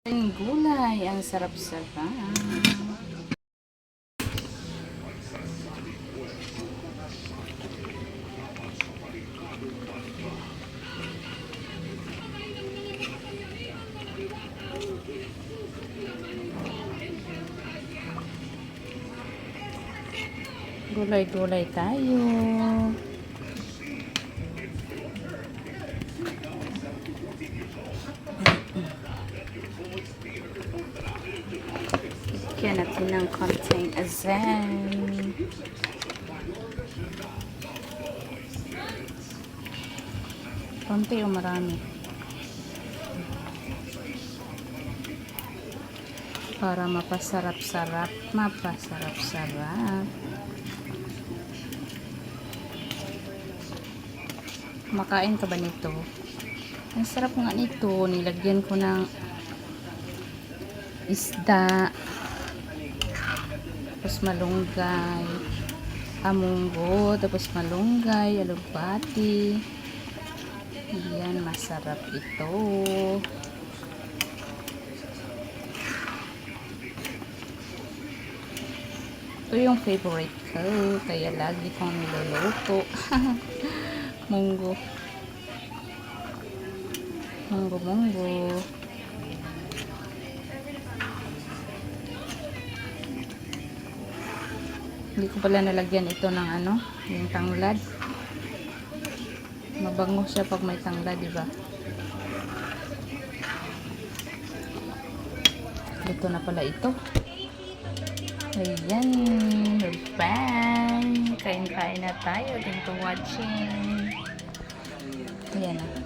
Gulay, ang sarap-sarap. Gulay-gulay tayo. Lagyan natin ng konting asin. Konti o marami? Para mapasarap-sarap. Mapasarap-sarap. Makain ka ba nito? Ang sarap nga nito. Nilagyan ko ng isda. Tapos malunggay. Amunggo. Tapos malunggay. Alugbati. Yan. Masarap ito. Ito yung favorite ko. Kaya lagi kong niluluto. Munggo. Munggo. Hindi ko pala nalagyan ito ng ano, yung tanglad. Mabango siya pag may tanglad, diba? Ito na pala ito. Ayan. Bye! Kain-kain na tayo. Thank you for watching. Ayan na.